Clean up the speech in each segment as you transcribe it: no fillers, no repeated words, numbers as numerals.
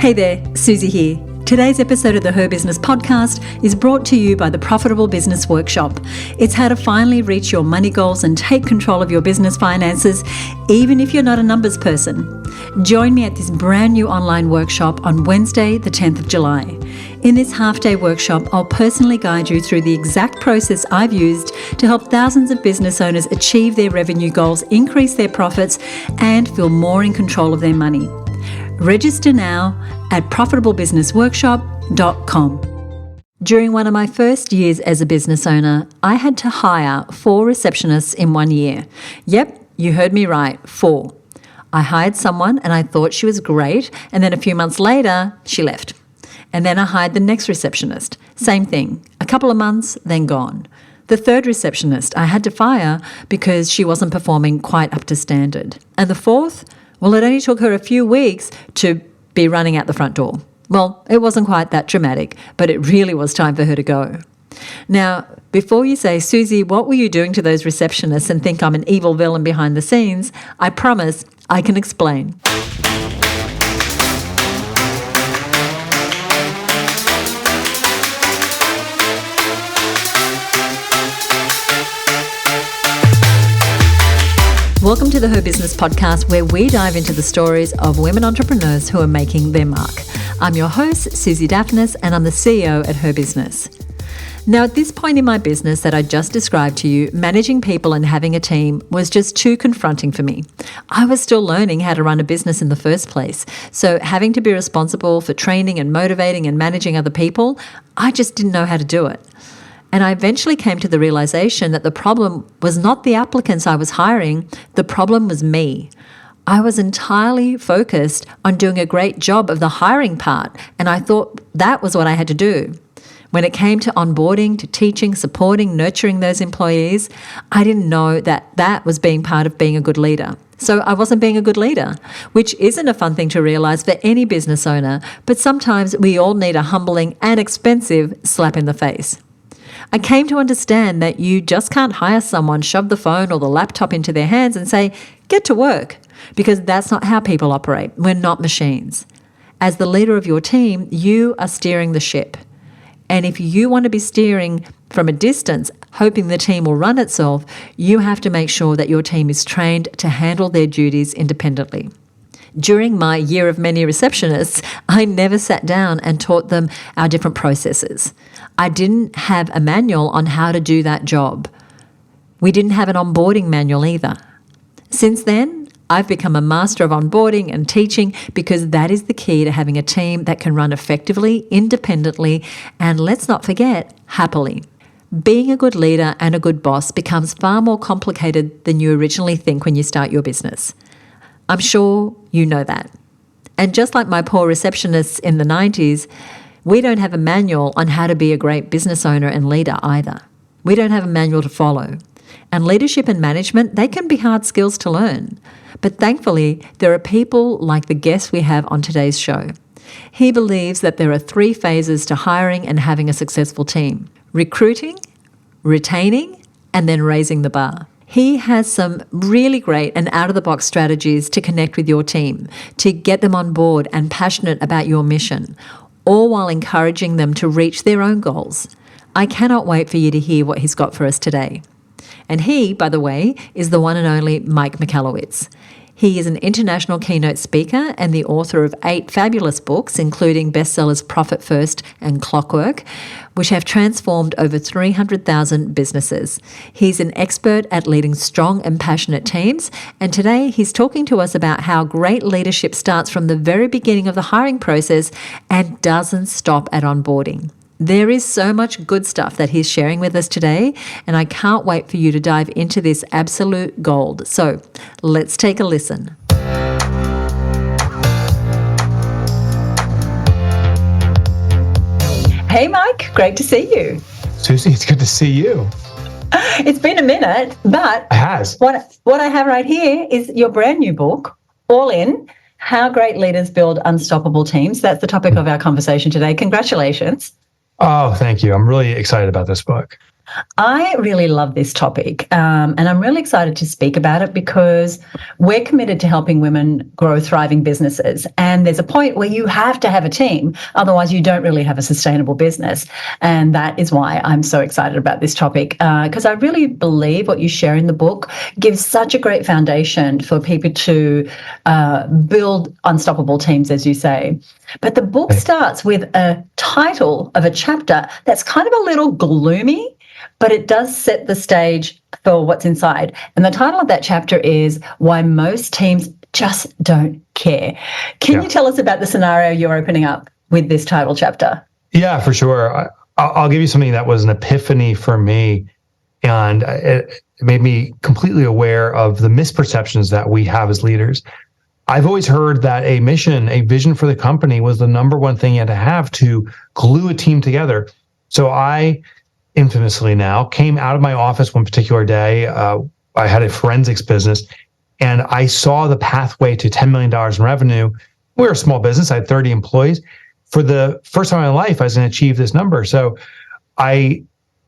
Hey there, Susie here. Today's episode of the HerBusiness Podcast is brought to you by the Profitable Business Workshop. It's how to finally reach your money goals and take control of your business finances, even if you're not a numbers person. Join me at this brand new online workshop on Wednesday, the 10th of July. In this half-day workshop, I'll personally guide you through the exact process I've used to help thousands of business owners achieve their revenue goals, increase their profits, and feel more in control of their money. Register now at profitablebusinessworkshop.com. During one of my first years as a business owner, I had to hire 4 receptionists in 1 year. Yep, you heard me right, 4. I hired someone and I thought she was great, and then a few months later, she left. And then I hired the next receptionist. Same thing, a couple of months, then gone. The third receptionist I had to fire because she wasn't performing quite up to standard. And the fourth, well, it only took her a few weeks to be running out the front door. Well, it wasn't quite that dramatic, but it really was time for her to go. Now, before you say, Susie, what were you doing to those receptionists, and think I'm an evil villain behind the scenes, I promise I can explain. Welcome to the HerBusiness Podcast, where we dive into the stories of women entrepreneurs who are making their mark. I'm your host, Susie Daphnis, and I'm the CEO at HerBusiness. Now, at this point in my business that I just described to you, managing people and having a team was just too confronting for me. I was still learning how to run a business in the first place, so having to be responsible for training and motivating and managing other people, I just didn't know how to do it. And I eventually came to the realization that the problem was not the applicants I was hiring, the problem was me. I was entirely focused on doing a great job of the hiring part, and I thought that was what I had to do. When it came to onboarding, to teaching, supporting, nurturing those employees, I didn't know that that was being part of being a good leader. So I wasn't being a good leader, which isn't a fun thing to realize for any business owner, but sometimes we all need a humbling and expensive slap in the face. I came to understand that you just can't hire someone, shove the phone or the laptop into their hands and say, get to work, because that's not how people operate. We're not machines. As the leader of your team, you are steering the ship. And if you want to be steering from a distance, hoping the team will run itself, you have to make sure that your team is trained to handle their duties independently. During my year of many receptionists, I never sat down and taught them our different processes. I didn't have a manual on how to do that job. We didn't have an onboarding manual either. Since then, I've become a master of onboarding and teaching, because that is the key to having a team that can run effectively, independently, and let's not forget, happily. Being a good leader and a good boss becomes far more complicated than you originally think when you start your business. I'm sure you know that. And just like my poor receptionists in the 90s, we don't have a manual on how to be a great business owner and leader either. We don't have a manual to follow. And leadership and management, they can be hard skills to learn. But thankfully, there are people like the guest we have on today's show. He believes that there are 3 phases to hiring and having a successful team: recruiting, retaining, and then raising the bar. He has some really great and out-of-the-box strategies to connect with your team, to get them on board and passionate about your mission, all while encouraging them to reach their own goals. I cannot wait for you to hear what he's got for us today. And he, by the way, is the one and only Mike Michalowicz. He is an international keynote speaker and the author of 8 fabulous books, including bestsellers Profit First and Clockwork, which have transformed over 300,000 businesses. He's an expert at leading strong and passionate teams, and today he's talking to us about how great leadership starts from the very beginning of the hiring process and doesn't stop at onboarding. There is so much good stuff that he's sharing with us today, and I can't wait for you to dive into this absolute gold. So let's take a listen. Hey, Mike, great to see you. Susie, it's good to see you. It's been a minute, but It has. What I have right here is your brand new book, All In, How Great Leaders Build Unstoppable Teams. That's the topic of our conversation today. Congratulations. Oh, thank you. I'm really excited about this book. I really love this topic, and I'm really excited to speak about it because we're committed to helping women grow thriving businesses. And there's a point where you have to have a team, otherwise you don't really have a sustainable business. And that is why I'm so excited about this topic, because I really believe what you share in the book gives such a great foundation for people to build unstoppable teams, as you say. But the book starts with a title of a chapter that's kind of a little gloomy, but it does set the stage for what's inside. And the title of that chapter is Why Most Teams Just Don't Care. Can you tell us about the scenario you're opening up with this title chapter? Yeah, for sure. I'll give you something that was an epiphany for me, and it made me completely aware of the misperceptions that we have as leaders. I've always heard that a mission, a vision for the company was the number one thing you had to have to glue a team together. So I infamously now came out of my office one particular day. I had a forensics business, and I saw the pathway to $10 million in revenue. We were a small business. I had 30 employees. For the first time in my life, I was going to achieve this number. So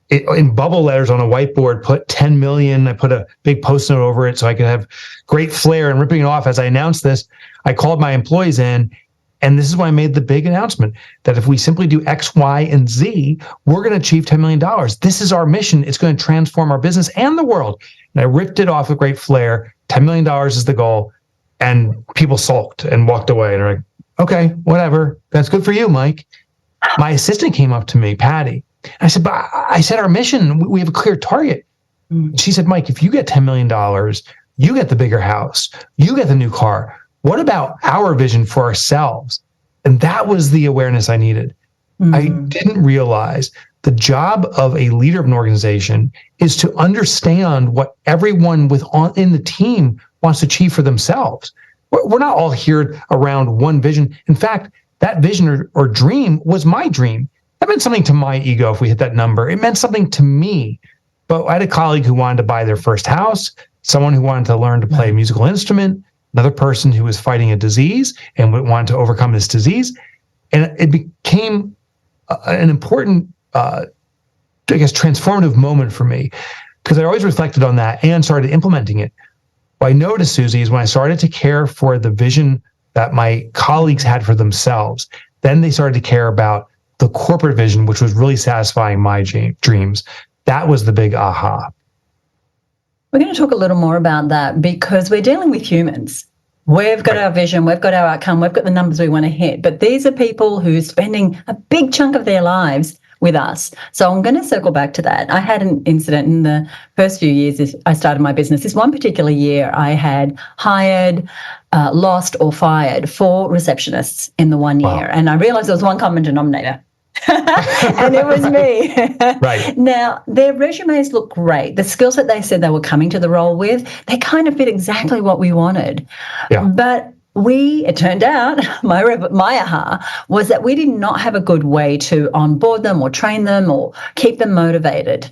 in bubble letters on a whiteboard, put 10 million. I put a big post note over it so I could have great flair and ripping it off. As I announced this, I called my employees in, and this is when I made the big announcement that if we simply do X, Y, and Z, we're going to achieve $10 million. This is our mission. It's going to transform our business and the world. And I ripped it off with great flair. $10 million is the goal. And people sulked and walked away. And they're like, okay, whatever. That's good for you, Mike. My assistant came up to me, Patty. I said, but I said our mission, we have a clear target. She said, Mike, if you get $10 million, you get the bigger house, you get the new car. What about our vision for ourselves? And that was the awareness I needed. I didn't realize the job of a leader of an organization is to understand what everyone in the team wants to achieve for themselves. We're not all here around one vision. In fact, that vision or dream was my dream. That meant something to my ego if we hit that number. It meant something to me. But I had a colleague who wanted to buy their first house, someone who wanted to learn to play a musical instrument, another person who was fighting a disease and wanted to overcome this disease. And it became an important, transformative moment for me, because I always reflected on that and started implementing it. What I noticed, Susie, is when I started to care for the vision that my colleagues had for themselves, then they started to care about the corporate vision, which was really satisfying my dreams. That was the big aha. We're going to talk a little more about that because we're dealing with humans. We've got our vision, we've got our outcome, we've got the numbers we want to hit, but these are people who are spending a big chunk of their lives with us. So I'm going to circle back to that. I had an incident in the first few years I started my business. This one particular year, I had hired, lost or fired 4 receptionists in the 1 year. Wow. And I realized there was one common denominator. And it was me. Right. Now, their resumes look great. The skills that they said they were coming to the role with, they kind of fit exactly what we wanted. Yeah. But it turned out, my aha was that we did not have a good way to onboard them or train them or keep them motivated.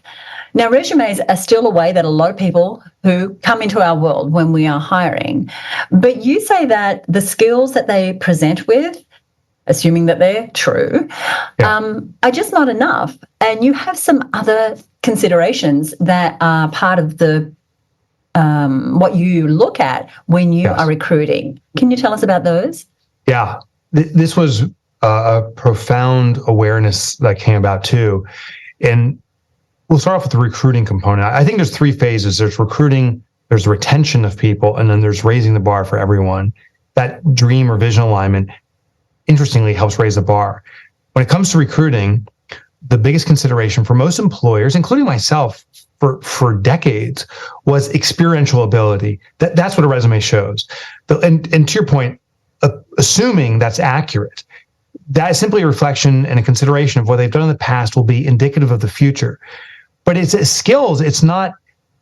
Now, resumes are still a way that a lot of people who come into our world when we are hiring. But you say that the skills that they present with, assuming that they're true, are just not enough. And you have some other considerations that are part of the what you look at when you are recruiting. Can you tell us about those? Yeah, this was a profound awareness that came about too. And we'll start off with the recruiting component. I think there's 3 phases. There's recruiting, there's retention of people, and then there's raising the bar for everyone. That dream or vision alignment, interestingly, helps raise the bar. When it comes to recruiting, the biggest consideration for most employers, including myself for decades, was experiential ability. That's what a resume shows. And to your point, assuming that's accurate, that is simply a reflection and a consideration of what they've done in the past will be indicative of the future. But it's skills, it's not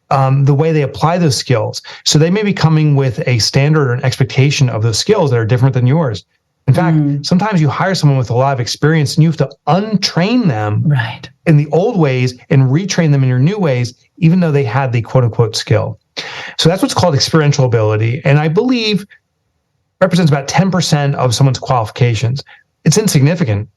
the way they apply those skills. So they may be coming with a standard or an expectation of those skills that are different than yours. In fact, sometimes you hire someone with a lot of experience and you have to untrain them in the old ways and retrain them in your new ways, even though they had the quote unquote skill. So that's what's called experiential ability. And I believe represents about 10% of someone's qualifications. It's insignificant.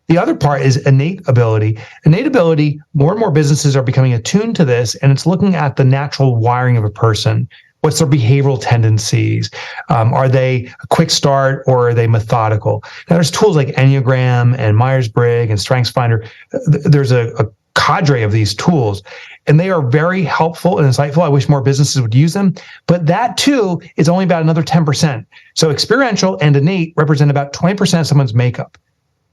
The other part is innate ability. Innate ability, more and more businesses are becoming attuned to this, and it's looking at the natural wiring of a person. What's their behavioral tendencies? Are they a quick start or are they methodical? Now, there's tools like Enneagram and Myers-Briggs and StrengthsFinder. There's a cadre of these tools, and they are very helpful and insightful. I wish more businesses would use them, but that too is only about another 10%. So experiential and innate represent about 20% of someone's makeup.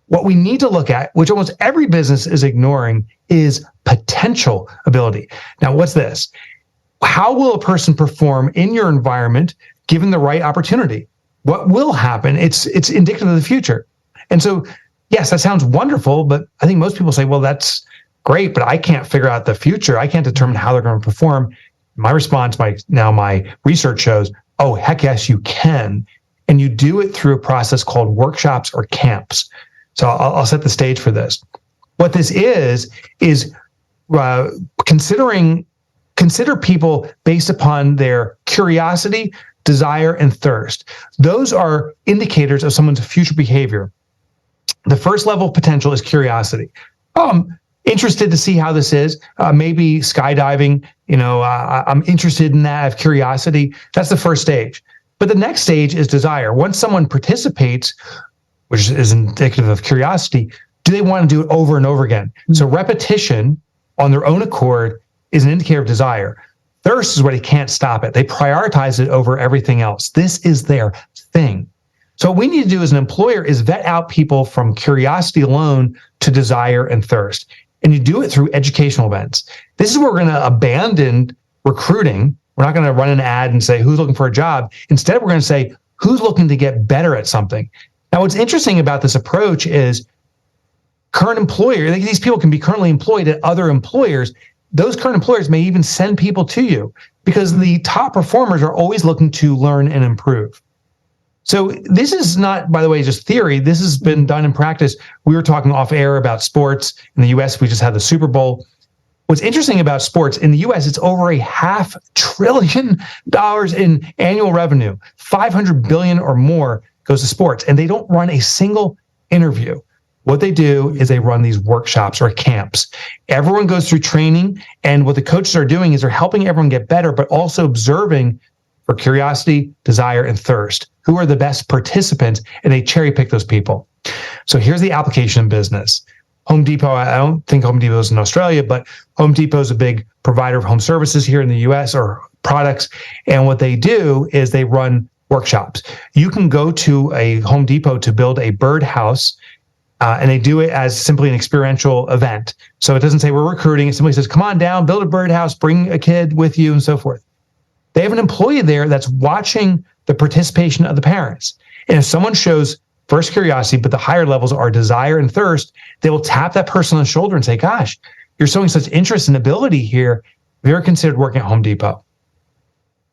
What we need to look at, which almost every business is ignoring, is potential ability. Now, what's this? How will a person perform in your environment given the right opportunity? What will happen? It's indicative of the future. And so, yes, that sounds wonderful, but I think most people say, well, that's great, but I can't figure out the future. I can't determine how they're going to perform. My response, my research shows, oh, heck yes, you can. And you do it through a process called workshops or camps. So I'll set the stage for this. What this is consider people based upon their curiosity, desire, and thirst. Those are indicators of someone's future behavior. The first level of potential is curiosity. Interested to see how this is. Maybe skydiving, I'm interested in that. I have curiosity. That's the first stage. But the next stage is desire. Once someone participates, which is indicative of curiosity, do they want to do it over and over again? Mm-hmm. So repetition on their own accord is an indicator of desire. Thirst is where they can't stop it. They prioritize it over everything else. This is their thing. So what we need to do as an employer is vet out people from curiosity alone to desire and thirst. And you do it through educational events. This is where we're going to abandon recruiting. We're not going to run an ad and say, who's looking for a job? Instead, we're going to say, who's looking to get better at something? Now, what's interesting about this approach is current employer, these people can be currently employed at other employers. Those current employers may even send people to you because the top performers are always looking to learn and improve. So this is not, by the way, just theory. This has been done in practice. We were talking off air about sports. In the US, we just had the Super Bowl. What's interesting about sports, in the US, it's over $500 billion in annual revenue. 500 billion or more goes to sports, and they don't run a single interview. What they do is they run these workshops or camps. Everyone goes through training, and what the coaches are doing is they're helping everyone get better, but also observing for curiosity, desire, and thirst. Who are the best participants? And they cherry pick those people. So here's the application business. Home Depot, I don't think Home Depot is in Australia, but Home Depot is a big provider of home services here in the US or products. And what they do is they run workshops. You can go to a Home Depot to build a birdhouse, and they do it as simply an experiential event. So it doesn't say we're recruiting. It simply says, come on down, build a birdhouse, bring a kid with you, and so forth. They have an employee there that's watching the participation of the parents. And if someone shows first curiosity, but the higher levels are desire and thirst, they will tap that person on the shoulder and say, gosh, you're showing such interest and ability here. Have you ever considered working at Home Depot?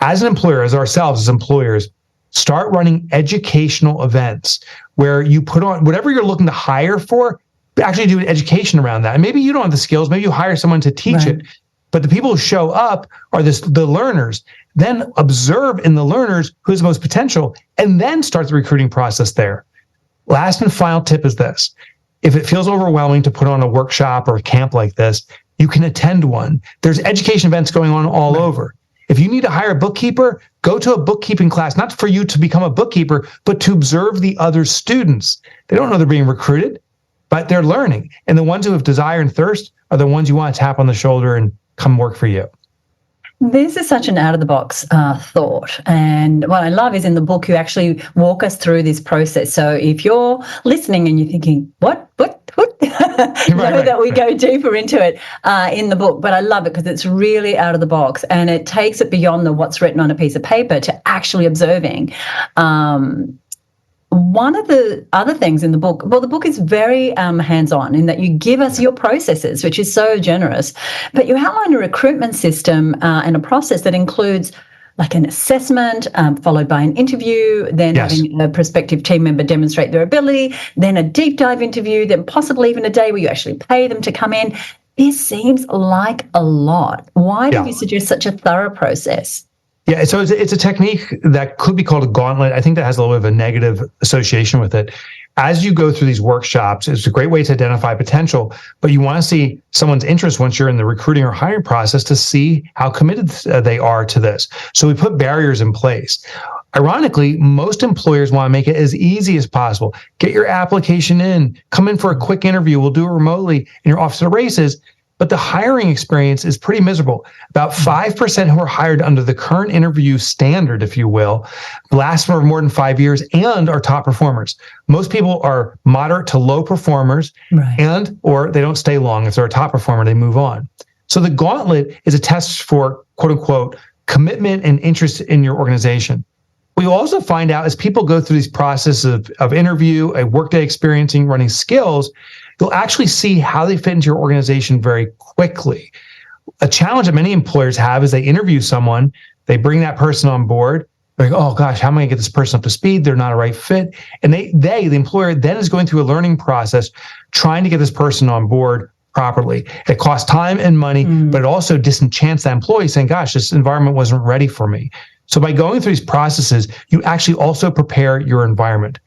As an employer, as ourselves as employers, start running educational events where you put on whatever you're looking to hire for, actually do an education around that. And maybe you don't have the skills, maybe you hire someone to teach it, but the people who show up are the learners. Then observe in the learners who's the most potential, and then start the recruiting process there. Last and final tip is this. If it feels overwhelming to put on a workshop or a camp like this, you can attend one. There's education events going on all over. If you need to hire a bookkeeper, go to a bookkeeping class, not for you to become a bookkeeper, but to observe the other students. They don't know they're being recruited, but they're learning. And the ones who have desire and thirst are the ones you want to tap on the shoulder and come work for you. This is such an out-of-the-box thought. And what I love is in the book, you actually walk us through this process. So if you're listening and you're thinking, what? That we go deeper into it in the book. But I love it because it's really out of the box and it takes it beyond what's written on a piece of paper to actually observing. One of the other things in the book, well, the book is very hands-on in that you give us your processes, which is so generous, but you outline a recruitment system and a process that includes like an assessment followed by an interview, then having a prospective team member demonstrate their ability, then a deep dive interview, then possibly even a day where you actually pay them to come in. This seems like a lot. Why do you suggest such a thorough process? Yeah, so it's a technique that could be called a gauntlet. I think that has a little bit of a negative association with it. as you go through these workshops, it's a great way to identify potential, but you want to see someone's interest once you're in the recruiting or hiring process to see how committed they are to this. So we put barriers in place. Ironically, most employers want to make it as easy as possible. Get your application in, come in for a quick interview. We'll do it remotely, and you're off to the races. But the hiring experience is pretty miserable. About 5% who are hired under the current interview standard, if you will, last for more than 5 years and are top performers. Most people are moderate to low performers, right, or they don't stay long. If they're a top performer, they move on. So the gauntlet is a test for, quote unquote, commitment and interest in your organization. We also find out as people go through these processes of interview, a workday experiencing, running skills, you'll actually see how they fit into your organization very quickly. A challenge that many employers have is they interview someone, they bring that person on board, they're like, oh gosh, how am I gonna get this person up to speed? They're not a right fit. And the employer then is going through a learning process trying to get this person on board properly. It costs time and money, but it also disenchants that employee saying, gosh, this environment wasn't ready for me. So by going through these processes, you actually also prepare your environment.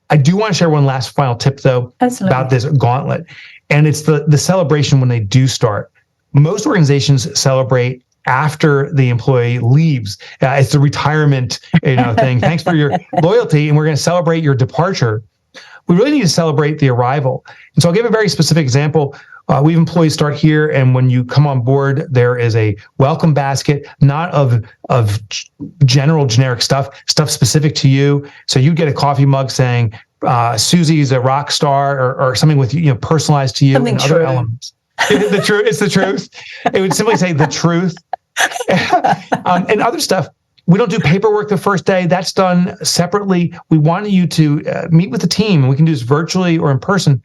I do want to share one last final tip, though, about this gauntlet, and it's the celebration when they do start. Most organizations celebrate after the employee leaves. It's the retirement, thing. Thanks for your loyalty, and we're going to celebrate your departure. We really need to celebrate the arrival. And so I'll give a very specific example. We have employees start here, and when you come on board, there is a welcome basket, not of generic stuff specific to you. So you get a coffee mug saying, Susie's a rock star, or something with personalized to you, something and true. Other elements. It's the truth. It would simply say the truth. And other stuff. We don't do paperwork the first day. That's done separately. We want you to meet with the team. We can do this virtually or in person.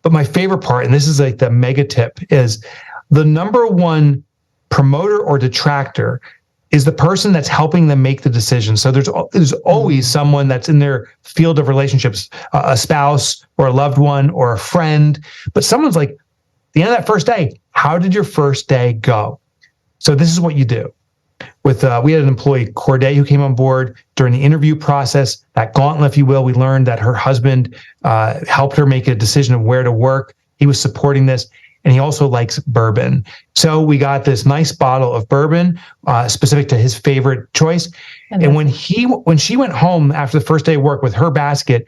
But my favorite part, and this is like the mega tip, is the number one promoter or detractor is the person that's helping them make the decision. So there's always someone that's in their field of relationships, a spouse or a loved one or a friend. But someone's like, at the end of that first day, how did your first day go? So this is what you do. We had an employee, Corday, who came on board during the interview process, that gauntlet, if you will. We learned that her husband helped her make a decision of where to work. He was supporting this, and he also likes bourbon. So we got this nice bottle of bourbon specific to his favorite choice. And when she went home after the first day of work with her basket,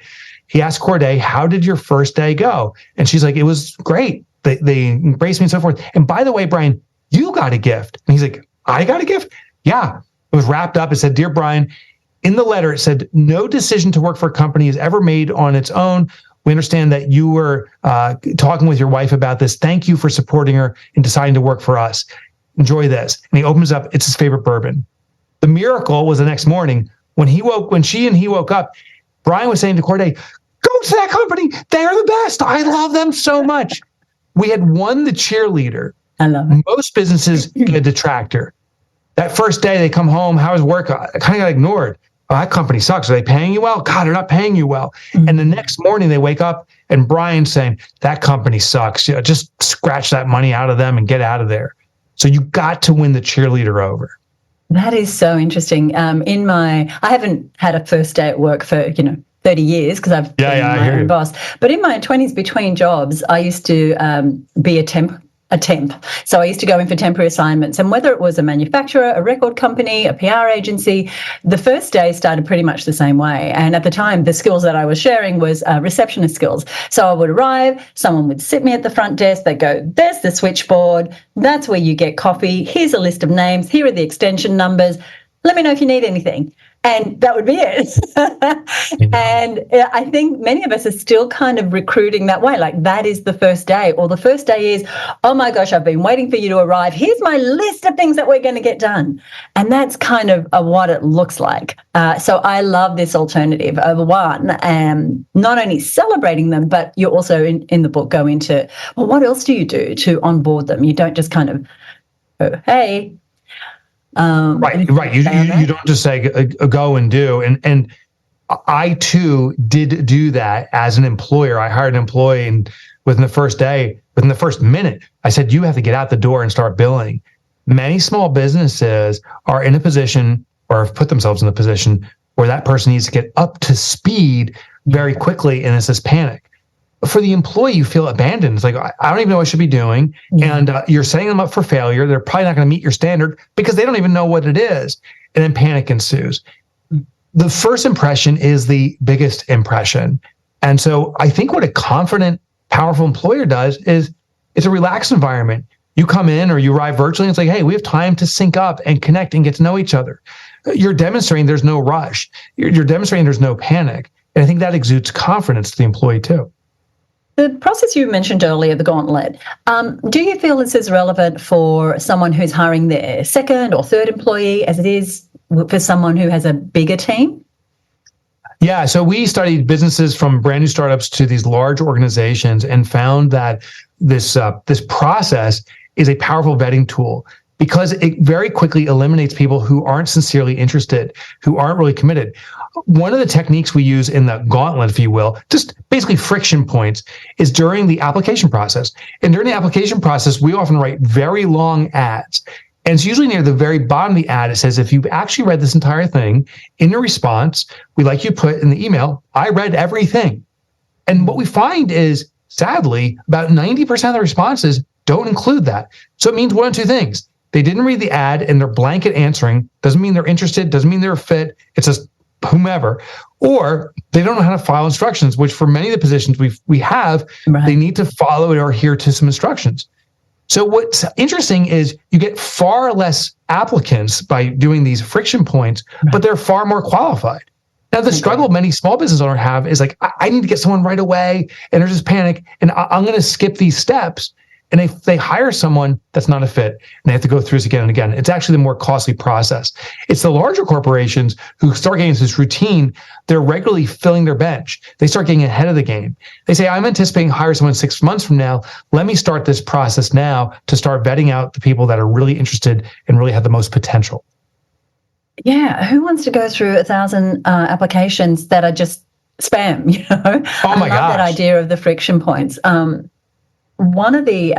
he asked Corday, how did your first day go? And she's like, it was great. They embraced me and so forth. And by the way, Brian, you got a gift. And he's like, I got a gift? Yeah. It was wrapped up. It said, Dear Brian, in the letter, it said, no decision to work for a company is ever made on its own. We understand that you were talking with your wife about this. Thank you for supporting her in deciding to work for us. Enjoy this. And he opens up, it's his favorite bourbon. The miracle was the next morning when she and he woke up, Brian was saying to Corday, go to that company. They are the best. I love them so much. We had won the cheerleader. I love it. Most businesses get a detractor. That first day they come home, how was work? I kind of got ignored. Oh, that company sucks. Are they paying you well? God, they're not paying you well. Mm-hmm. And the next morning they wake up and Brian's saying, that company sucks. Just scratch that money out of them and get out of there. So you got to win the cheerleader over. That is so interesting. I haven't had a first day at work for, 30 years because I've been my own boss. But in my 20s between jobs, I used to be a temp. So I used to go in for temporary assignments, and whether it was a manufacturer, a record company, a PR agency, the first day started pretty much the same way. And at the time, the skills that I was sharing was receptionist skills. So I would arrive, someone would sit me at the front desk, they'd go, there's the switchboard, that's where you get coffee, here's a list of names, here are the extension numbers, let me know if you need anything. And that would be it. And I think many of us are still kind of recruiting that way. Like that is the first day, or the first day is, oh my gosh, I've been waiting for you to arrive. Here's my list of things that we're going to get done. And that's kind of what it looks like. So I love this alternative of not only celebrating them, but you also in the book go into, well, what else do you do to onboard them? You don't just kind of go, hey, Right. You don't just say go and do. And I too did do that as an employer. I hired an employee, and within the first minute, I said, you have to get out the door and start billing. Many small businesses are in a position, or have put themselves in a position, where that person needs to get up to speed very quickly, and it's this panic. For the employee, you feel abandoned. It's like, I don't even know what I should be doing. And you're setting them up for failure. They're probably not going to meet your standard because they don't even know what it is. And then panic ensues. The first impression is the biggest impression. And so I think what a confident, powerful employer does is it's a relaxed environment. You come in or you arrive virtually and it's like, hey, we have time to sync up and connect and get to know each other. You're demonstrating there's no rush. You're demonstrating there's no panic. And I think that exudes confidence to the employee too. The process you mentioned earlier, the gauntlet, do you feel this is relevant for someone who's hiring their second or third employee as it is for someone who has a bigger team? Yeah, so we studied businesses from brand new startups to these large organizations and found that this process is a powerful vetting tool because it very quickly eliminates people who aren't sincerely interested, who aren't really committed. One of the techniques we use in the gauntlet, if you will, just basically friction points, is during the application process. And during the application process, we often write very long ads. And it's usually near the very bottom of the ad. It says, if you've actually read this entire thing, in your response, we'd like you put in the email, I read everything. And what we find is, sadly, about 90% of the responses don't include that. So it means one of two things. They didn't read the ad and they're blanket answering. Doesn't mean they're interested, doesn't mean they're a fit. It's just whomever. Or they don't know how to follow instructions, which for many of the positions we have, they need to follow or adhere to some instructions. So what's interesting is you get far less applicants by doing these friction points, but they're far more qualified. Now, the struggle many small business owners have is like, I need to get someone right away, and there's just panic, and I'm going to skip these steps. And if they hire someone that's not a fit, and they have to go through this again and again, it's actually the more costly process. It's the larger corporations who start getting into this routine. They're regularly filling their bench. They start getting ahead of the game. They say, I'm anticipating hire someone 6 months from now. Let me start this process now to start vetting out the people that are really interested and really have the most potential. Yeah. Who wants to go through 1,000 applications that are just spam, you know? Oh my gosh. I love that idea of the friction points. One of the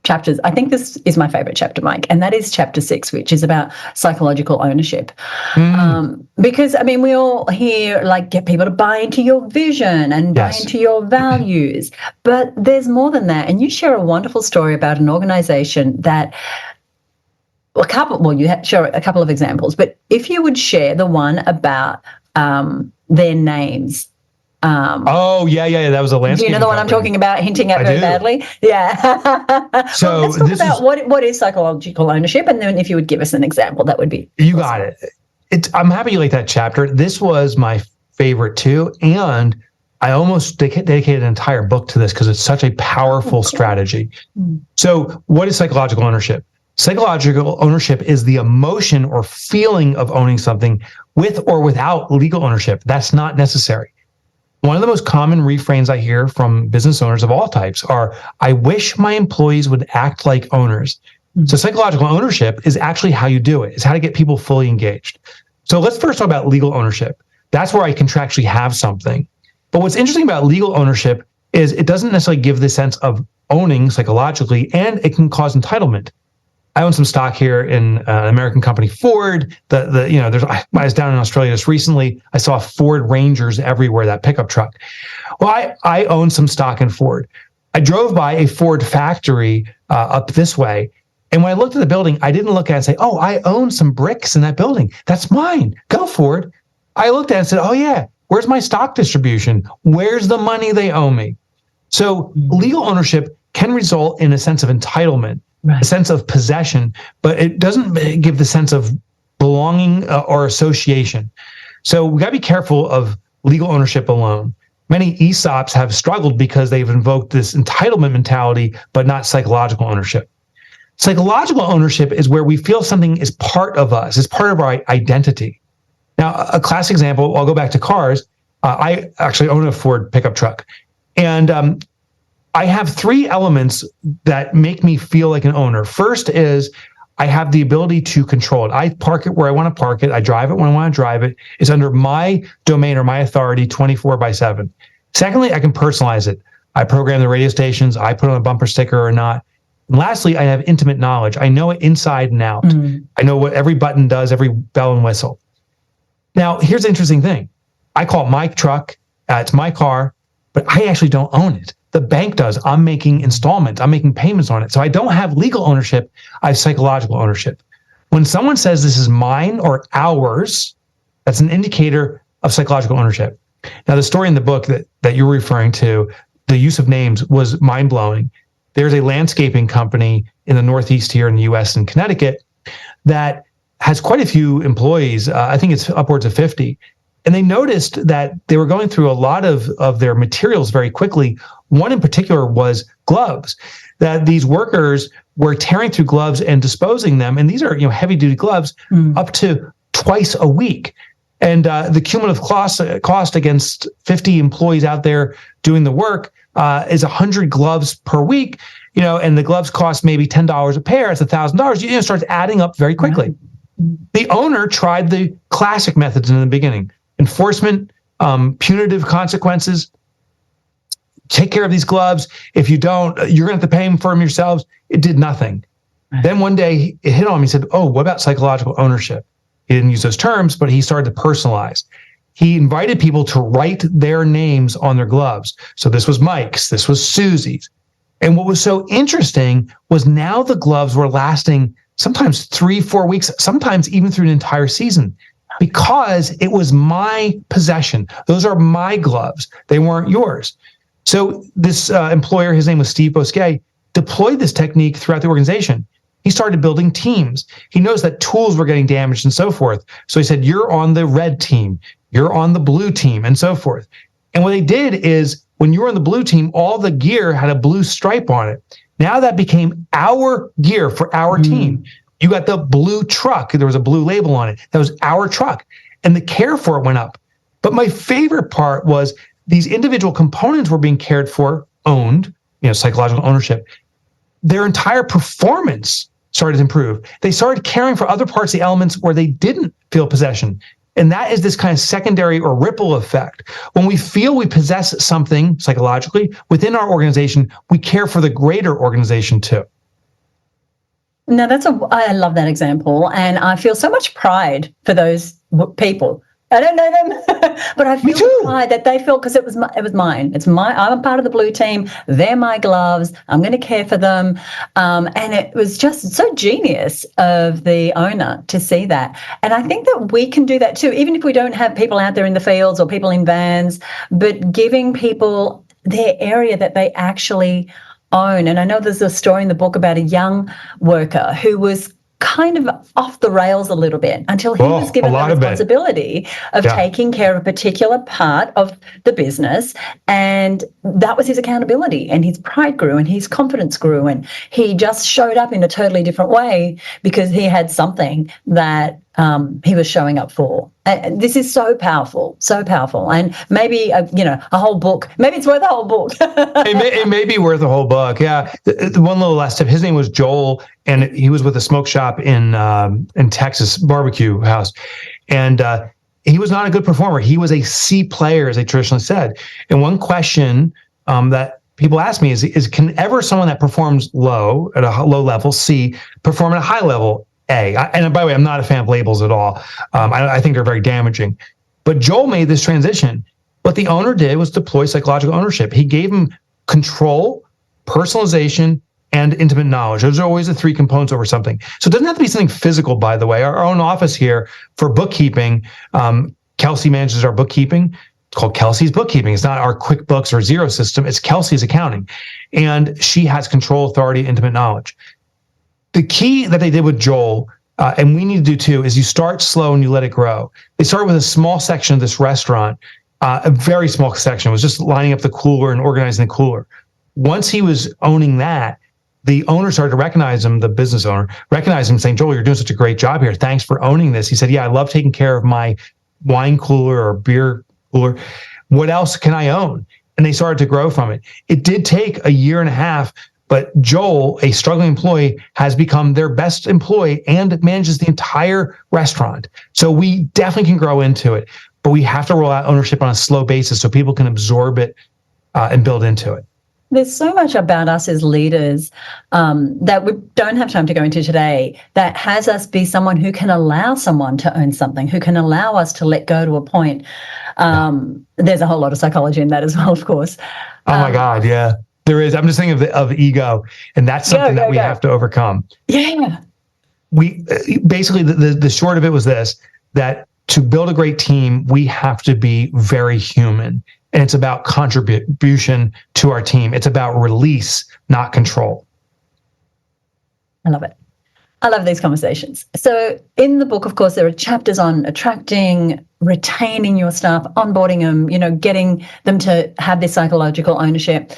chapters, I think this is my favorite chapter, Mike, and that is chapter 6, which is about psychological ownership. Because, I mean, we all hear, like, get people to buy into your vision and buy into your values. But there's more than that. And you share a wonderful story about an organization that share a couple of examples, but if you would share the one about their names. That was a landscape. Do you know the one I'm talking about, hinting at very badly? Yeah. So let's talk about what is psychological ownership, and then if you would give us an example, that would be You got it. I'm happy you like that chapter. This was my favorite too, and I almost dedicated an entire book to this because it's such a powerful strategy. So what is psychological ownership? Psychological ownership is the emotion or feeling of owning something with or without legal ownership. That's not necessary. One of the most common refrains I hear from business owners of all types are, I wish my employees would act like owners. So psychological ownership is actually how you do it. It's how to get people fully engaged. So let's first talk about legal ownership. That's where I contractually have something. But what's interesting about legal ownership is it doesn't necessarily give the sense of owning psychologically, and it can cause entitlement. I own some stock here in an American company, Ford. I was down in Australia just recently. I saw Ford Rangers everywhere, that pickup truck. Well, I own some stock in Ford. I drove by a Ford factory up this way. And when I looked at the building, I didn't look at it and say, oh, I own some bricks in that building. That's mine. Go, Ford. I looked at it and said, oh, yeah, where's my stock distribution? Where's the money they owe me? So legal ownership can result in a sense of entitlement. A sense of possession, but it doesn't give the sense of belonging or association. So we got to be careful of legal ownership alone. Many ESOPs have struggled because they've invoked this entitlement mentality, but not psychological ownership. Psychological ownership is where we feel something is part of us, is part of our identity. Now, a classic example, I'll go back to cars. I actually own a Ford pickup truck. And I have 3 elements that make me feel like an owner. First is I have the ability to control it. I park it where I want to park it. I drive it when I want to drive it. It's under my domain or my authority 24/7. Secondly, I can personalize it. I program the radio stations. I put on a bumper sticker or not. And lastly, I have intimate knowledge. I know it inside and out. I know what every button does, every bell and whistle. Now, here's the interesting thing. I call it my truck. It's my car, but I actually don't own it. The bank does. I'm making installments. I'm making payments on it. So I don't have legal ownership. I have psychological ownership. When someone says this is mine or ours, that's an indicator of psychological ownership. Now, the story in the book that you're referring to, the use of names was mind-blowing. There's a landscaping company in the Northeast here in the US in Connecticut that has quite a few employees. I think it's upwards of 50. And they noticed that they were going through a lot of their materials very quickly. One in particular was gloves, that these workers were tearing through gloves and disposing them. And these are, heavy duty gloves up to twice a week. And the cumulative cost against 50 employees out there doing the work is 100 gloves per week, and the gloves cost maybe $10 a pair. It's $1,000. It starts adding up very quickly. Right. The owner tried the classic methods in the beginning: enforcement, punitive consequences. Take care of these gloves. If you don't, you're going to have to pay for them yourselves. It did nothing. Right. Then one day it hit on him. He said, "Oh, what about psychological ownership?" He didn't use those terms, but he started to personalize. He invited people to write their names on their gloves. So this was Mike's, this was Susie's. And what was so interesting was now the gloves were lasting sometimes 3-4 weeks, sometimes even through an entire season, because it was my possession. Those are my gloves. They weren't yours. So this employer, his name was Steve Bosquet, deployed this technique throughout the organization. He started building teams. He knows that tools were getting damaged and so forth. So he said, you're on the red team, you're on the blue team, and so forth. And what they did is, when you were on the blue team, all the gear had a blue stripe on it. Now that became our gear for our team. You got the blue truck. There was a blue label on it. That was our truck. And the care for it went up. But my favorite part was these individual components were being cared for, owned, psychological ownership. Their entire performance started to improve. They started caring for other parts of the elements where they didn't feel possession. And that is this kind of secondary or ripple effect. When we feel we possess something psychologically within our organization, we care for the greater organization too. Now, I love that example. And I feel so much pride for those people. I don't know them, but I feel pride that they feel, because it was mine. I'm a part of the blue team. They're my gloves. I'm going to care for them. And it was just so genius of the owner to see that. And I think that we can do that too, even if we don't have people out there in the fields or people in vans, but giving people their area that they actually own. And I know there's a story in the book about a young worker who was kind of off the rails a little bit until he was given the responsibility of taking care of a particular part of the business. And that was his accountability, and his pride grew and his confidence grew, and he just showed up in a totally different way because he had something that he was showing up for. This is so powerful, and maybe a whole book. Maybe it's worth a whole book. it may be worth a whole book. Yeah. The one little last tip. His name was Joel, and he was with a smoke shop in Texas, barbecue house, and he was not a good performer. He was a C player, as they traditionally said. And one question that people ask me is can ever someone that performs low at a low level, C, perform at a high level, A? And by the way, I'm not a fan of labels at all. I think they're very damaging. But Joel made this transition. What the owner did was deploy psychological ownership. He gave him control, personalization, and intimate knowledge. Those are always the three components over something. So it doesn't have to be something physical, by the way. Our own office here for bookkeeping, Kelsey manages our bookkeeping. It's called Kelsey's Bookkeeping. It's not our QuickBooks or Xero system. It's Kelsey's accounting. And she has control, authority, intimate knowledge. The key that they did with Joel, and we need to do too, is you start slow and you let it grow. They started with a small section of this restaurant, a very small section. It was just lining up the cooler and organizing the cooler. Once he was owning that, the owner started to recognize him, the business owner, recognized him saying, Joel, you're doing such a great job here. Thanks for owning this. He said, yeah, I love taking care of my wine cooler or beer cooler. What else can I own? And they started to grow from it. It did take a year and a half, but Joel, a struggling employee, has become their best employee and manages the entire restaurant. So we definitely can grow into it, but we have to roll out ownership on a slow basis so people can absorb it and build into it. There's so much about us as leaders that we don't have time to go into today that has us be someone who can allow someone to own something, who can allow us to let go to a point. There's a whole lot of psychology in that as well, of course. Oh my God, yeah, there is. I'm just thinking of ego, and that's something that we have to overcome. Yeah. We basically, the short of it was this, that to build a great team, we have to be very human. And it's about contribution to our team. It's about release, not control. I love it. I love these conversations. So in the book, of course, there are chapters on attracting, retaining your staff, onboarding them, getting them to have this psychological ownership.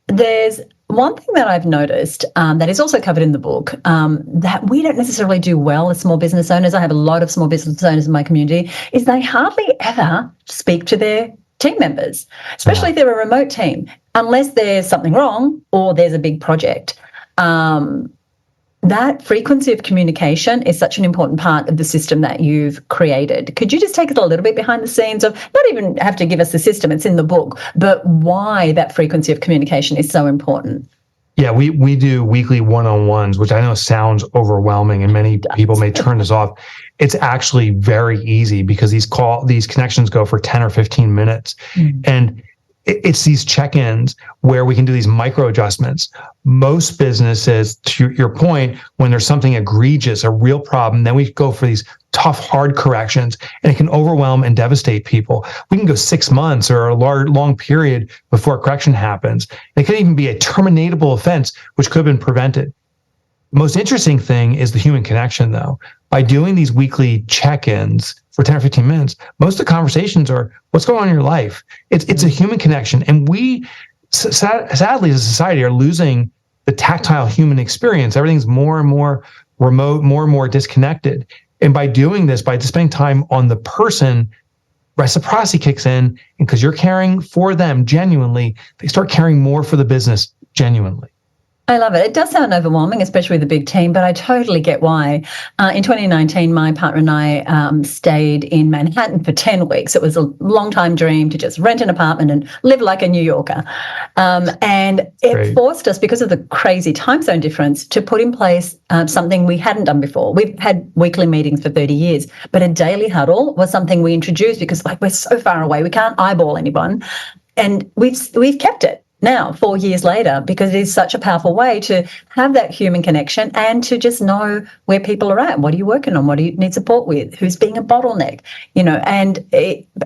There's one thing that I've noticed that is also covered in the book that we don't necessarily do well as small business owners. I have a lot of small business owners in my community, is they hardly ever speak to their team members, especially if they're a remote team, unless there's something wrong or there's a big project. That frequency of communication is such an important part of the system that you've created. Could you just take us a little bit behind the scenes of, not even have to give us the system, it's in the book, but why that frequency of communication is so important? Yeah, we do weekly one-on-ones, which I know sounds overwhelming and many people may turn this off. It's actually very easy because these connections go for 10 or 15 minutes. And it's these check-ins where we can do these micro adjustments. Most businesses, to your point, when there's something egregious, a real problem, then we go for these tough, hard corrections, and it can overwhelm and devastate people. We can go 6 months or a long period before a correction happens. It could even be a terminatable offense, which could have been prevented. The most interesting thing is the human connection, though. By doing these weekly check-ins for 10 or 15 minutes, most of the conversations are, what's going on in your life? It's a human connection. And we, sadly, as a society, are losing the tactile human experience. Everything's more and more remote, more and more disconnected. And by doing this, by just spending time on the person, reciprocity kicks in. And because you're caring for them genuinely, they start caring more for the business genuinely. I love it. It does sound overwhelming, especially with a big team, but I totally get why. In 2019, my partner and I stayed in Manhattan for 10 weeks. It was a long-time dream to just rent an apartment and live like a New Yorker. And it forced us, because of the crazy time zone difference, to put in place something we hadn't done before. We've had weekly meetings for 30 years, but a daily huddle was something we introduced because we're so far away, we can't eyeball anyone. And we've kept it now, 4 years later, because it is such a powerful way to have that human connection and to just know where people are at. What are you working on? What do you need support with? Who's being a bottleneck? And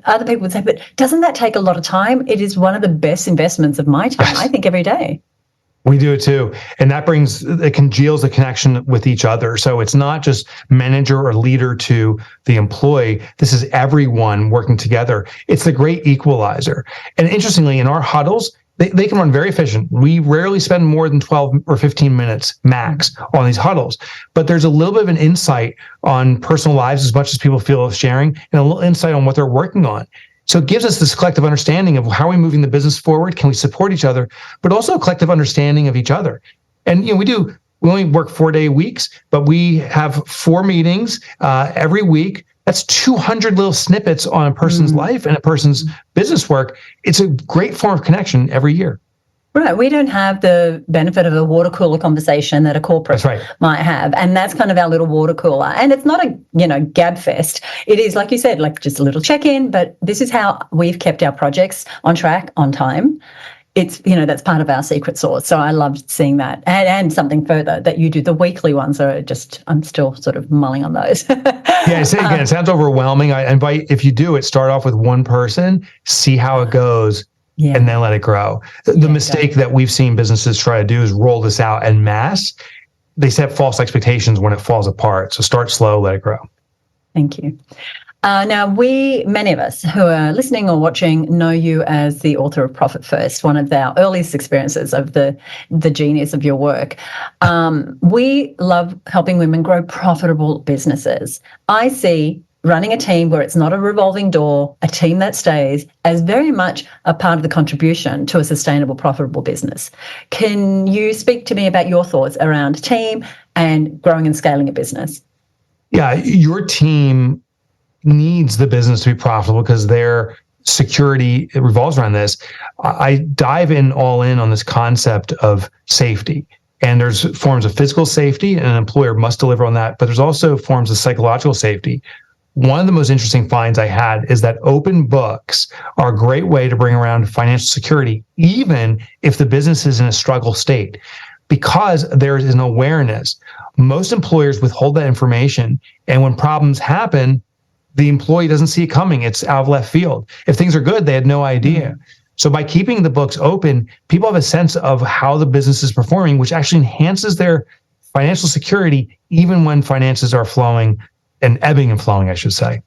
other people would say, but doesn't that take a lot of time? It is one of the best investments of my time, I think, every day. We do it too. And it congeals the connection with each other. So it's not just manager or leader to the employee. This is everyone working together. It's the great equalizer. And interestingly, in our huddles, they can run very efficient. We rarely spend more than 12 or 15 minutes max on these huddles, but there's a little bit of an insight on personal lives as much as people feel sharing, and a little insight on what they're working on. So it gives us this collective understanding of how are we moving the business forward? Can we support each other? But also a collective understanding of each other. And we only work 4-day weeks, but we have 4 meetings every week. That's 200 little snippets on a person's life and a person's business work. It's a great form of connection every year. Right. We don't have the benefit of a water cooler conversation that a corporate might have. And that's kind of our little water cooler. And it's not a, gab fest. It is, like you said, like just a little check-in, but this is how we've kept our projects on track, on time. It's, that's part of our secret sauce. So I loved seeing that. And something further that you do, the weekly ones are just, I'm still sort of mulling on those. Yeah, say again, it sounds overwhelming. I invite, if you do it, start off with one person, see how it goes, and then let it grow. The mistake that we've seen businesses try to do is roll this out en masse. They set false expectations when it falls apart. So start slow, let it grow. Thank you. Now, many of us who are listening or watching know you as the author of Profit First, one of our earliest experiences of the genius of your work. We love helping women grow profitable businesses. I see running a team where it's not a revolving door, a team that stays, as very much a part of the contribution to a sustainable, profitable business. Can you speak to me about your thoughts around team and growing and scaling a business? Yeah, your team needs the business to be profitable because they're security, it revolves around this. I dive in all in on this concept of safety. And there's forms of physical safety, and an employer must deliver on that. But there's also forms of psychological safety. One of the most interesting finds I had is that open books are a great way to bring around financial security, even if the business is in a struggle state, because there is an awareness. Most employers withhold that information, and when problems happen, the employee doesn't see it coming. It's out of left field. If things are good, they had no idea. So by keeping the books open, people have a sense of how the business is performing, which actually enhances their financial security, even when finances are flowing and ebbing and flowing, I should say.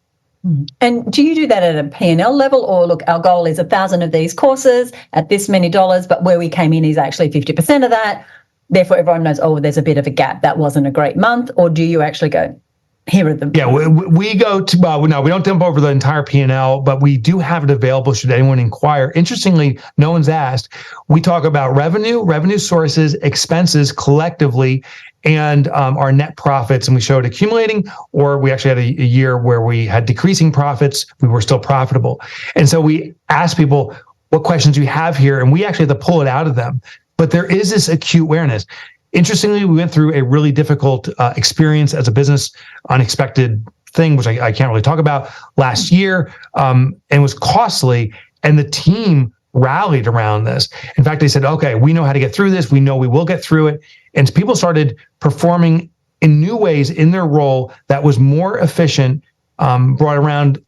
And do you do that at a P&L level, or look, our goal is 1,000 of these courses at this many dollars, but where we came in is actually 50% of that. Therefore, everyone knows, oh, there's a bit of a gap. That wasn't a great month. Or do you actually go, here are the... Yeah, we go to, no, we don't dump over the entire P&L, but we do have it available should anyone inquire. Interestingly, no one's asked. We talk about revenue sources, expenses collectively, and our net profits, and we show it accumulating, or we actually had a year where we had decreasing profits, we were still profitable. And so we ask people, what questions do you have here? And we actually have to pull it out of them. But there is this acute awareness. Interestingly, we went through a really difficult experience as a business, unexpected thing, which I can't really talk about, last year, and was costly. And the team rallied around this. In fact, they said, okay, we know how to get through this. We know we will get through it. And people started performing in new ways in their role that was more efficient, brought around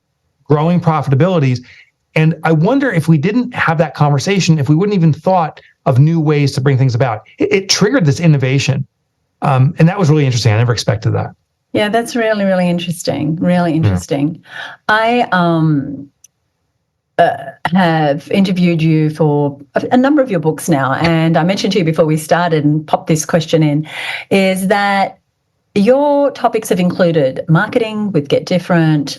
growing profitabilities. And I wonder if we didn't have that conversation, if we wouldn't even thought of new ways to bring things about. It triggered this innovation. And that was really interesting. I never expected that. Yeah, that's really, really interesting. Really interesting. Yeah. I have interviewed you for a number of your books now. And I mentioned to you before we started and popped this question in, is that your topics have included marketing with Get Different,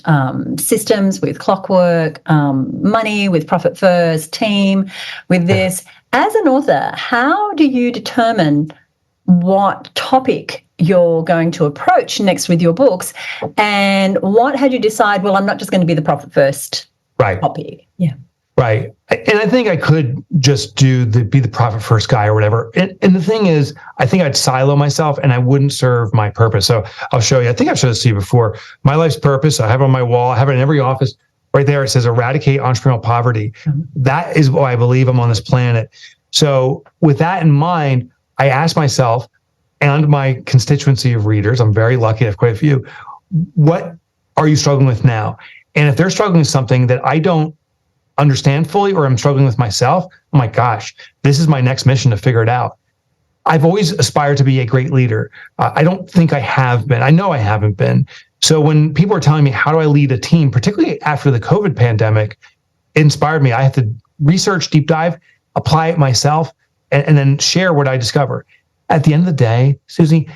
systems with Clockwork, money with Profit First, team with this. As an author, how do you determine what topic you're going to approach next with your books? And what had you decide, well, I'm not just going to be the Profit First topic? Yeah. Right. And I think I could just be the profit first guy or whatever. And the thing is, I think I'd silo myself and I wouldn't serve my purpose. So I'll show you. I think I've showed this to you before. My life's purpose, I have it on my wall. I have it in every office. Right there, it says eradicate entrepreneurial poverty. That is why I believe I'm on this planet. So with that in mind, I asked myself and my constituency of readers, I'm very lucky to have quite a few, what are you struggling with now? And if they're struggling with something that I don't understand fully, or I'm struggling with myself, oh my gosh, this is my next mission to figure it out. I've always aspired to be a great leader. I don't think I have been. I know I haven't been. So when people are telling me, how do I lead a team, particularly after the COVID pandemic, it inspired me. I have to research, deep dive, apply it myself, and then share what I discover. At the end of the day, Susie,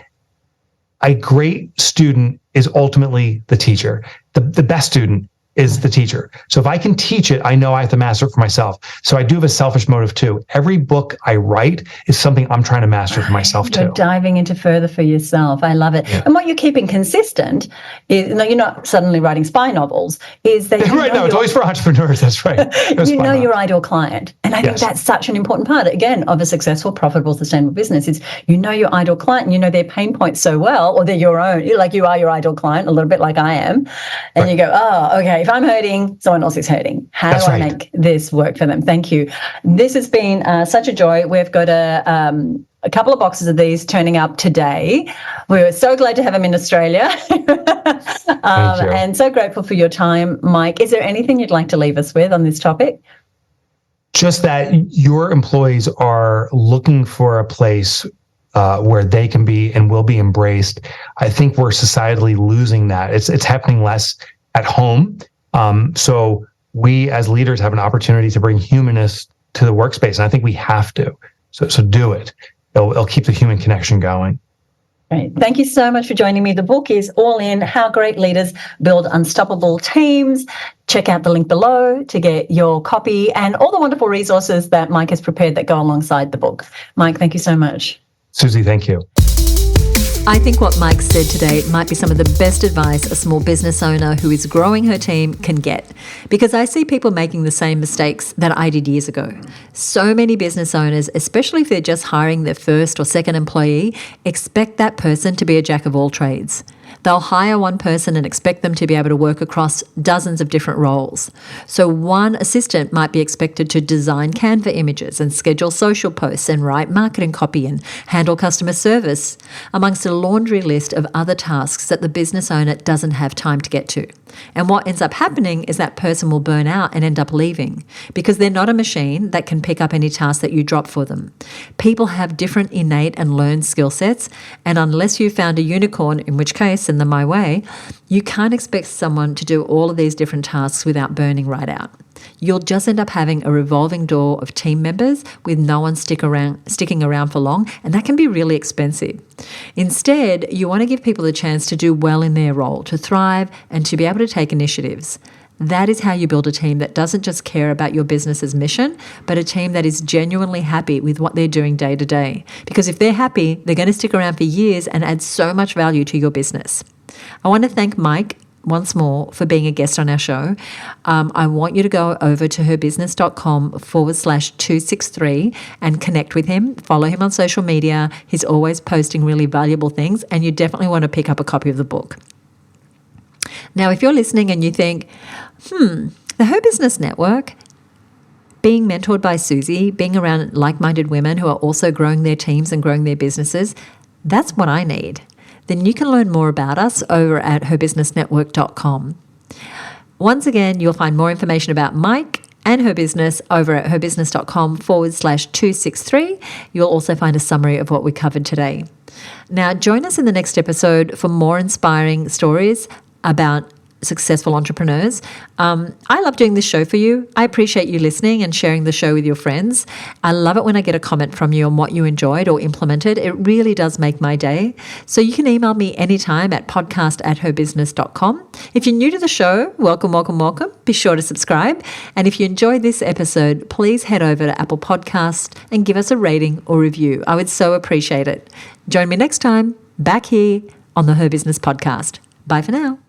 a great student is ultimately the teacher. The best student is the teacher. So if I can teach it, I know I have to master it for myself. So I do have a selfish motive too. Every book I write is something I'm trying to master for myself too. You're diving into further for yourself. I love it. Yeah. And what you're keeping consistent is, no, you're not suddenly writing spy novels, is that right now it's always for entrepreneurs. That's right. You know your ideal client. And I think that's such an important part, again, of a successful, profitable, sustainable business is you know your ideal client and you know their pain points so well, or they're your own. Like you are your ideal client, a little bit like I am. And you go, oh, okay, if I'm hurting, someone else is hurting. How do I make this work for them? Thank you. This has been such a joy. We've got a couple of boxes of these turning up today. We're so glad to have them in Australia. And so grateful for your time, Mike. Is there anything you'd like to leave us with on this topic? Just that your employees are looking for a place where they can be and will be embraced. I think we're societally losing that. It's happening less at home. So we as leaders have an opportunity to bring humanness to the workspace. And I think we have to. So do it. It'll keep the human connection going. Great. Thank you so much for joining me. The book is All In, How Great Leaders Build Unstoppable Teams. Check out the link below to get your copy and all the wonderful resources that Mike has prepared that go alongside the book. Mike, thank you so much. Susie, thank you. I think what Mike said today might be some of the best advice a small business owner who is growing her team can get, because I see people making the same mistakes that I did years ago. So many business owners, especially if they're just hiring their first or second employee, expect that person to be a jack of all trades. They'll hire one person and expect them to be able to work across dozens of different roles. So one assistant might be expected to design Canva images and schedule social posts and write marketing copy and handle customer service, amongst a laundry list of other tasks that the business owner doesn't have time to get to. And what ends up happening is that person will burn out and end up leaving, because they're not a machine that can pick up any task that you drop for them. People have different innate and learned skill sets, and unless you found a unicorn, in which case, send them my way, you can't expect someone to do all of these different tasks without burning right out. You'll just end up having a revolving door of team members with no one sticking around for long, and that can be really expensive. Instead, you want to give people the chance to do well in their role, to thrive, and to be able to take initiatives. That is how you build a team that doesn't just care about your business's mission, but a team that is genuinely happy with what they're doing day to day. Because if they're happy, they're going to stick around for years and add so much value to your business. I want to thank Mike once more for being a guest on our show. I want you to go over to herbusiness.com/263 and connect with him. Follow him on social media. He's always posting really valuable things, and you definitely want to pick up a copy of the book. Now, if you're listening and you think, the Her Business Network, being mentored by Susie, being around like-minded women who are also growing their teams and growing their businesses, that's what I need. Then you can learn more about us over at herbusinessnetwork.com. Once again, you'll find more information about Mike and her business over at herbusiness.com/263. You'll also find a summary of what we covered today. Now, join us in the next episode for more inspiring stories about successful entrepreneurs. I love doing this show for you. I appreciate you listening and sharing the show with your friends. I love it when I get a comment from you on what you enjoyed or implemented. It really does make my day. So you can email me anytime at podcast@herbusiness.com. If you're new to the show, welcome. Be sure to subscribe. And if you enjoyed this episode, please head over to Apple Podcast and give us a rating or review. I would so appreciate it. Join me next time back here on the Her Business Podcast. Bye for now.